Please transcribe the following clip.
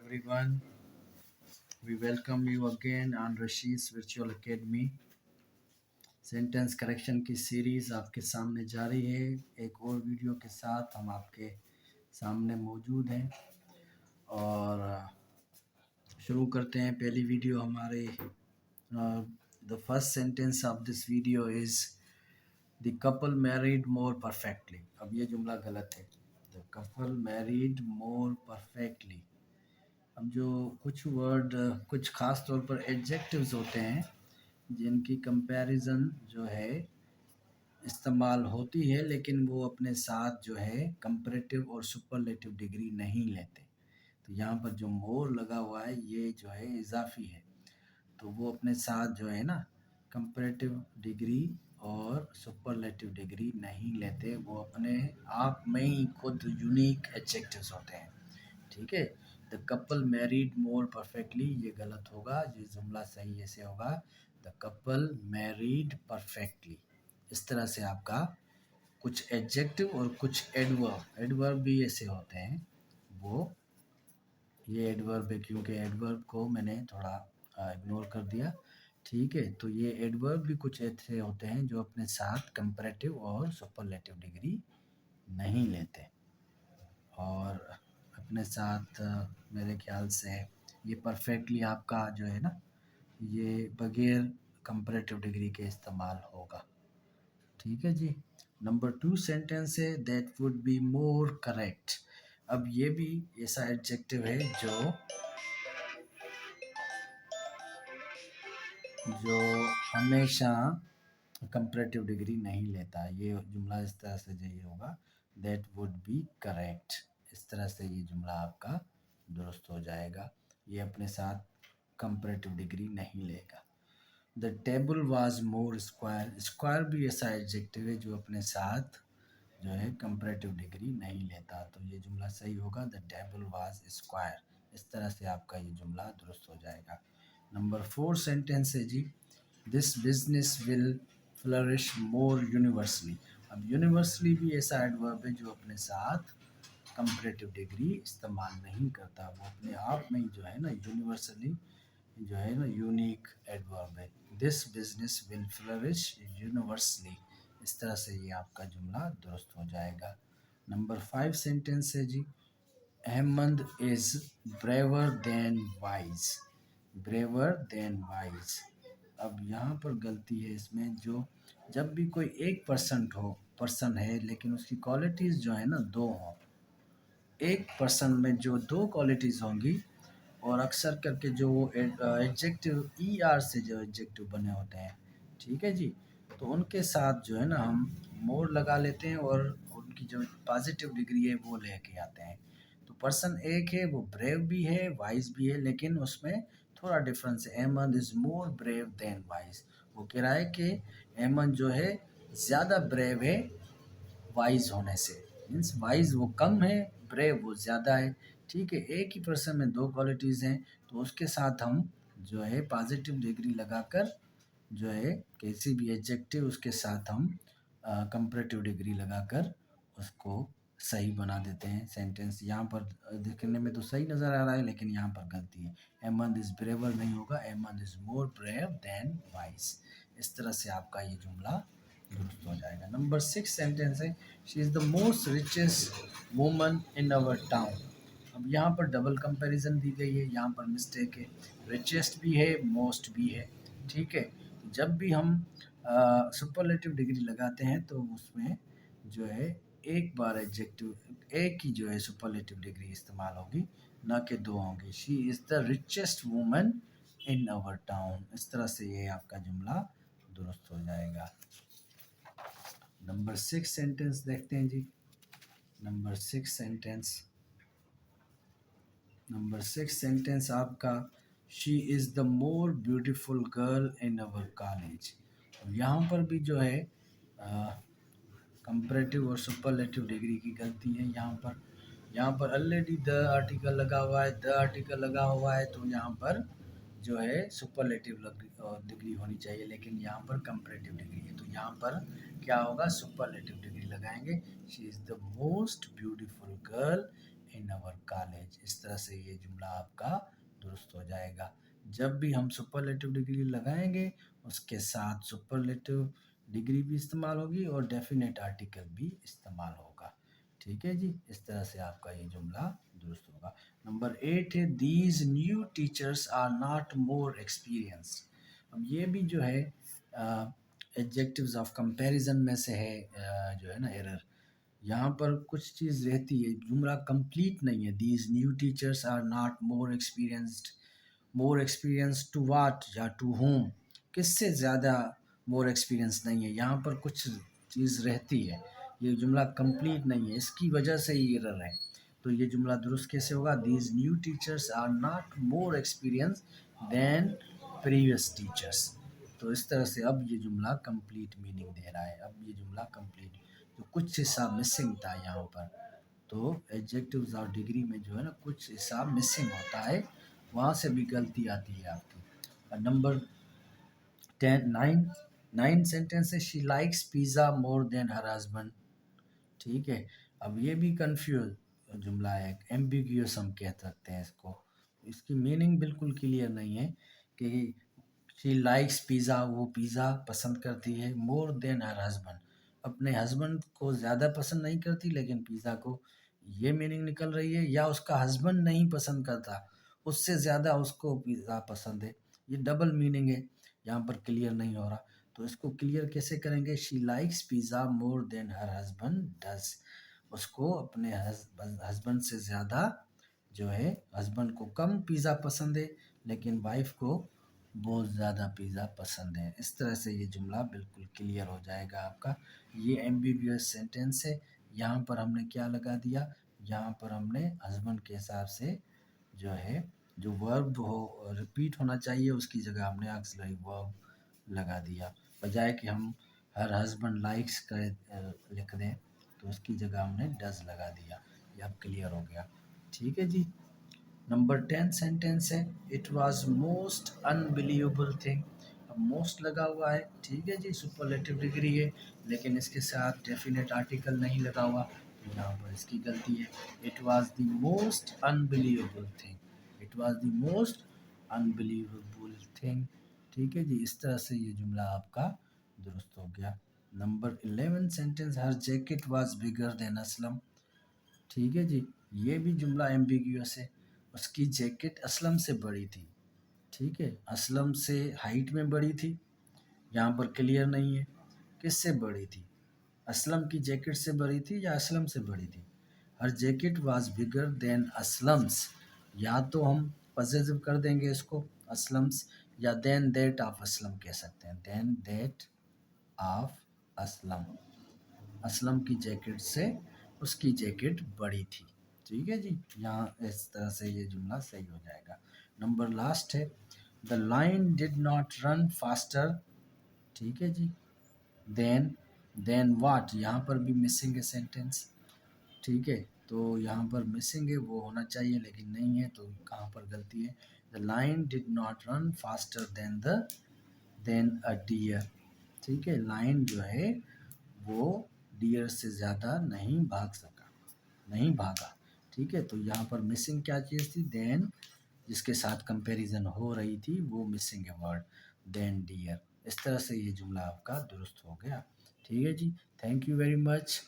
everyone. We welcome you again on Rashi's Virtual Academy. Sentence correction की series आपके सामने जारी है। एक और वीडियो के साथ हम आपके सामने मौजूद हैं और शुरू करते हैं। पहली वीडियो हमारे the first sentence of this video is the couple married more perfectly. अब ये जुमला गलत है। The couple married more perfectly. अब जो कुछ वर्ड कुछ ख़ास तौर पर एडजेक्टिव्स होते हैं जिनकी कंपैरिजन जो है इस्तेमाल होती है, लेकिन वो अपने साथ जो है कंपैरेटिव और सुपरलेटिव डिग्री नहीं लेते। तो यहाँ पर जो मोर लगा हुआ है ये जो है इजाफी है, तो वो अपने साथ जो है ना कंपैरेटिव डिग्री और सुपरलेटिव डिग्री नहीं लेते। वो अपने आप में ही खुद यूनिक एडजेक्टिव्स होते हैं। ठीक है। The couple married more perfectly ये गलत होगा। ये जुमला सही ऐसे होगा, द कपल मैरिड परफेक्टली। इस तरह से आपका कुछ एडजेक्टिव और कुछ एडवर्ब भी ऐसे होते हैं। वो ये एडवर्ब है क्योंकि एडवर्ब को मैंने थोड़ा इग्नोर कर दिया। ठीक है। तो ये एडवर्ब भी कुछ ऐसे होते हैं जो अपने साथ कंपैरेटिव और सुपरलेटिव डिग्री नहीं लेते और अपने साथ मेरे ख्याल से ये परफेक्टली आपका जो है ना ये बगैर कंपैरेटिव डिग्री के इस्तेमाल होगा। ठीक है जी। नंबर 2 सेंटेंस है that would be more correct. अब ये भी ऐसा एडजेक्टिव है जो हमेशा कंपैरेटिव डिग्री नहीं लेता। ये जुमला इस तरह से यही होगा, दैट वुड बी करेक्ट। इस तरह से ये जुमला आपका दुरुस्त हो जाएगा। ये अपने साथ कंपैरेटिव डिग्री नहीं लेगा। The table was more square. Square भी ऐसा एडजेक्टिव है जो अपने साथ जो है कंपैरेटिव डिग्री नहीं लेता। तो ये जुमला सही होगा, द टेबल वाज स्क्वायर। इस तरह से आपका ये जुमला दुरुस्त हो जाएगा। नंबर 4 सेंटेंस है जी, this business will flourish more universally. अब यूनिवर्सली भी ऐसा एडवर्ब है जो अपने साथ कंपैरेटिव डिग्री इस्तेमाल नहीं करता। वो अपने आप में ही जो है ना यूनिवर्सली जो है ना यूनिक एडवर्ब है। This business will flourish universally. इस तरह से ये आपका जुमला दुरुस्त हो जाएगा। नंबर 5 सेंटेंस है जी, Ahmed is braver than wise. Braver than wise. अब यहाँ पर गलती है इसमें, जो जब भी कोई एक पर्सन है लेकिन उसकी क्वालिटीज़ जो है ना दो हों, एक पर्सन में जो दो क्वालिटीज़ होंगी और अक्सर करके जो वो एडजेक्टिव ई आर से जो एडजेक्टिव बने होते हैं, ठीक है जी, तो उनके साथ जो है ना हम मोर लगा लेते हैं और उनकी जो पॉजिटिव डिग्री है वो लेके आते हैं। तो पर्सन एक है, वो ब्रेव भी है वाइज भी है, लेकिन उसमें थोड़ा डिफरेंस है। Ahmed is more brave than wise. वो कह रहा है कि अहमद जो है ज़्यादा ब्रेव है वाइज होने से। मीन्स वाइज वो कम है, ब्रेव वो ज़्यादा है। ठीक है। एक ही पर्सन में दो क्वालिटीज़ हैं, तो उसके साथ हम जो है पॉजिटिव डिग्री लगाकर जो है किसी भी एडजेक्टिव उसके साथ हम कंपैरेटिव डिग्री लगाकर उसको सही बना देते हैं सेंटेंस। यहाँ पर देखने में तो सही नज़र आ रहा है, लेकिन यहाँ पर गलती है। अहमद इज़ ब्रेवर नहीं होगा, Ahmed is more brave than wise. इस तरह से आपका ये जुमला दुरुस्त हो जाएगा। नंबर 6 सेंटेंस है, she is the most richest woman in our town. अब यहाँ पर डबल कंपैरिजन दी गई है, यहाँ पर मिस्टेक है। रिचेस्ट भी है, मोस्ट भी है। ठीक है। जब भी हम सुपरलेटिव डिग्री लगाते हैं तो उसमें जो है एक बार एडजेक्टिव एक ही जो है सुपरलेटिव डिग्री इस्तेमाल होगी, ना कि दो होंगी। She is the richest woman in our town. इस तरह से ये आपका जुमला दुरुस्त हो जाएगा। नंबर 6 सेंटेंस देखते हैं जी। नंबर 6 सेंटेंस आपका, she is the more beautiful girl in our college. यहाँ पर भी जो है कंपैरेटिव और सुपरलेटिव डिग्री की गलती है। यहाँ पर ऑलरेडी द आर्टिकल लगा हुआ है, तो यहाँ पर जो है सुपरलेटिव डिग्री होनी चाहिए, लेकिन यहाँ पर कंपैरेटिव डिग्री है। तो यहाँ पर क्या होगा, सुपरलेटिव डिग्री लगाएंगे। She is the most beautiful girl in our college. इस तरह से ये जुमला आपका दुरुस्त हो जाएगा। जब भी हम सुपरलेटिव डिग्री लगाएंगे उसके साथ सुपरलेटिव डिग्री भी इस्तेमाल होगी और डेफिनेट आर्टिकल भी इस्तेमाल होगा। ठीक है जी, इस तरह से आपका ये जुमला दुरुस्त होगा। नंबर 8 है these new teachers are not more experienced. अब ये भी जो है एडजेक्टिव्स ऑफ कंपैरिजन में से है, जो है ना एरर। यहाँ पर कुछ चीज़ रहती है, जुमला कंप्लीट नहीं है। These new teachers are not more experience to what या टू होम, किससे ज़्यादा मोर एक्सपीरियंस नहीं है। यहाँ पर कुछ चीज़ रहती है, ये जुमला कंप्लीट नहीं है, इसकी वजह से ये एरर है। तो ये जुमला दुरुस्त कैसे होगा? These new teachers are not more experience than previous teachers. तो इस तरह से अब ये जुमला कंप्लीट मीनिंग दे रहा है। अब ये जुमला कंप्लीट, तो कुछ हिस्सा मिसिंग था यहाँ पर। तो एडजेक्टिव्स और डिग्री में जो है ना कुछ हिस्सा मिसिंग होता है, वहाँ से भी गलती आती है आपकी। और नंबर 9 सेंटेंस है she likes pizza more than her husband. ठीक है, अब ये भी कंफ्यूज जुमला है, एम्बिग्यूअस हम कह सकते हैं इसको। इसकी मीनिंग बिल्कुल क्लियर नहीं है कि शी लाइक्स पिज़्ज़ा, वो पिज़्ज़ा पसंद करती है, मोर देन हर हस्बैंड, अपने हस्बैंड को ज़्यादा पसंद नहीं करती लेकिन पिज़्ज़ा को, ये मीनिंग निकल रही है। या उसका हस्बैंड नहीं पसंद करता, उससे ज़्यादा उसको पिज़्ज़ा पसंद है। ये डबल मीनिंग है, यहाँ पर क्लियर नहीं हो रहा। तो इसको क्लियर कैसे करेंगे? She likes pizza more than her husband does, उसको अपने हस्बैंड से ज़्यादा जो है, हस्बैंड को कम पिज़्ज़ा पसंद है लेकिन वाइफ को बहुत ज़्यादा पिज़्ज़ा पसंद है। इस तरह से ये जुमला बिल्कुल क्लियर हो जाएगा आपका। ये एम्बिगुअस सेंटेंस है, यहाँ पर हमने क्या लगा दिया? यहाँ पर हमने हस्बैंड के हिसाब से जो है, जो वर्ब हो रिपीट होना चाहिए उसकी जगह हमने ऑक्सिलरी वर्ब लगा दिया। बजाय कि हम हर हस्बैंड लाइक्स करें लिख दें, तो उसकी जगह हमने डज लगा दिया। ये अब क्लियर हो गया। ठीक है जी। नंबर 10 सेंटेंस है it was most unbelievable thing. अब मोस्ट लगा हुआ है, ठीक है जी, सुपरलेटिव डिग्री है लेकिन इसके साथ डेफिनेट आर्टिकल नहीं लगा हुआ, तो यहाँ पर इसकी गलती है। It was the most unbelievable thing, it was the most unbelievable thing. ठीक है जी, इस तरह से ये जुमला आपका दुरुस्त हो गया। Number 11 sentence her jacket was bigger than Aslam. ठीक है जी, ये भी जुमला एम्बिग्यूअस है, उसकी जैकेट असलम से बड़ी थी। ठीक है, असलम से हाइट में बड़ी थी, यहाँ पर क्लियर नहीं है किससे बड़ी थी, असलम की जैकेट से बड़ी थी या असलम से बड़ी थी। हर jacket was bigger than Aslam's, या तो हम पॉजिटिव कर देंगे इसको असलम्स, या देन दैट ऑफ असलम कह सकते हैं, then that of Aslam, Aslam की जैकेट से उसकी जैकेट बड़ी थी। ठीक है जी, यहाँ इस तरह से ये जुमला सही हो जाएगा। नंबर लास्ट है the lion did not run faster. ठीक है जी, देन वाट, यहाँ पर भी मिसिंग है सेंटेंस। ठीक है, तो यहाँ पर मिसिंग है, वो होना चाहिए लेकिन नहीं है, तो कहाँ पर गलती है? The lion did not run faster than a deer. ठीक है, लाइन जो है वो डियर से ज़्यादा नहीं भाग सका, नहीं भागा। ठीक है, तो यहाँ पर मिसिंग क्या चीज़ थी? देन, जिसके साथ कंपैरिजन हो रही थी वो मिसिंग है वर्ड, देन डियर। इस तरह से ये जुमला आपका दुरुस्त हो गया। ठीक है जी, थैंक यू वेरी मच।